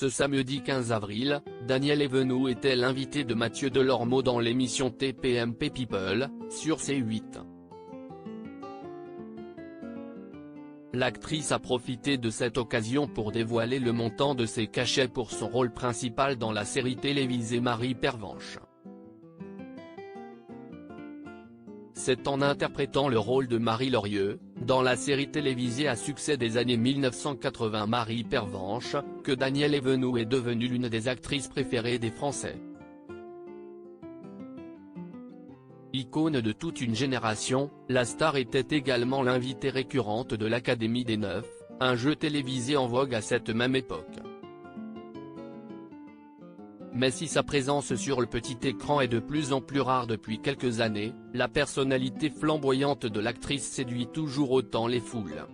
Ce samedi 15 avril, Daniel Evenou était l'invité de Mathieu Delormeau dans l'émission TPMP People, sur C8. L'actrice a profité de cette occasion pour dévoiler le montant de ses cachets pour son rôle principal dans la série télévisée Marie Pervenche. C'est en interprétant le rôle de Marie Lorieux, dans la série télévisée à succès des années 1980 Marie Pervenche, que Daniel Evenou est devenue l'une des actrices préférées des Français. Icône de toute une génération, la star était également l'invitée récurrente de l'Académie des Neufs, un jeu télévisé en vogue à cette même époque. Mais si sa présence sur le petit écran est de plus en plus rare depuis quelques années, la personnalité flamboyante de l'actrice séduit toujours autant les foules.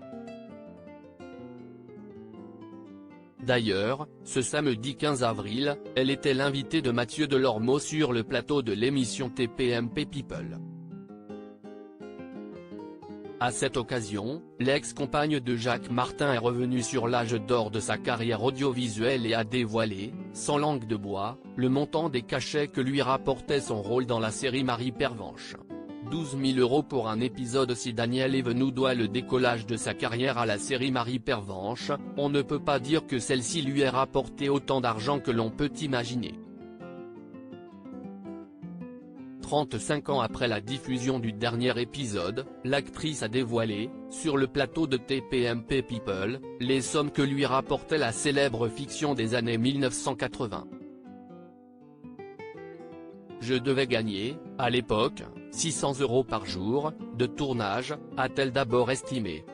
D'ailleurs, ce samedi 15 avril, elle était l'invitée de Mathieu Delormeau sur le plateau de l'émission TPMP People. À cette occasion, l'ex-compagne de Jacques Martin est revenue sur l'âge d'or de sa carrière audiovisuelle et a dévoilé, sans langue de bois, le montant des cachets que lui rapportait son rôle dans la série Marie Pervenche. 12 000 € pour un épisode. Si Daniel Evenou doit le décollage de sa carrière à la série Marie Pervenche, on ne peut pas dire que celle-ci lui ait rapporté autant d'argent que l'on peut imaginer. 35 ans après la diffusion du dernier épisode, l'actrice a dévoilé, sur le plateau de TPMP People, les sommes que lui rapportait la célèbre fiction des années 1980. Je devais gagner, à l'époque, 600 € par jour, de tournage, a-t-elle d'abord estimé.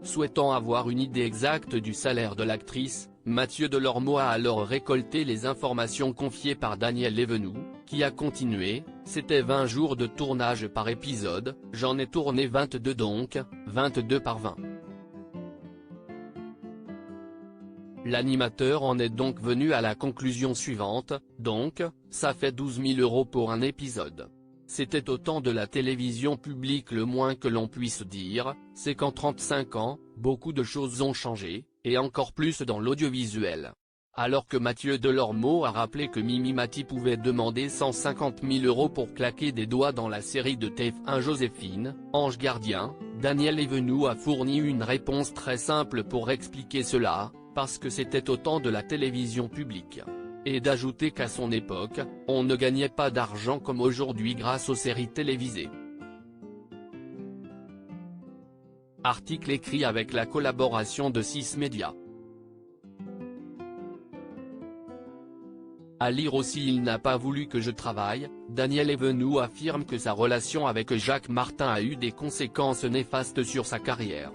Souhaitant avoir une idée exacte du salaire de l'actrice, Mathieu Delormeau a alors récolté les informations confiées par Daniel Evenou, qui a continué, c'était 20 jours de tournage par épisode, j'en ai tourné 22 donc, 22 par 20. L'animateur en est donc venu à la conclusion suivante, donc, ça fait 12 000 € pour un épisode. C'était au temps de la télévision publique. Le moins que l'on puisse dire, c'est qu'en 35 ans, beaucoup de choses ont changé, et encore plus dans l'audiovisuel. Alors que Mathieu Delormeau a rappelé que Mimi Mati pouvait demander 150 000 € pour claquer des doigts dans la série de TF1 Joséphine, Ange Gardien, Daniel Evenou a fourni une réponse très simple pour expliquer cela, parce que c'était au temps de la télévision publique. Et d'ajouter qu'à son époque, on ne gagnait pas d'argent comme aujourd'hui grâce aux séries télévisées. Article écrit avec la collaboration de 6 médias. À lire aussi. Il n'a pas voulu que je travaille. Daniel Evenou affirme que sa relation avec Jacques Martin a eu des conséquences néfastes sur sa carrière.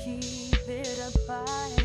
Keep it up.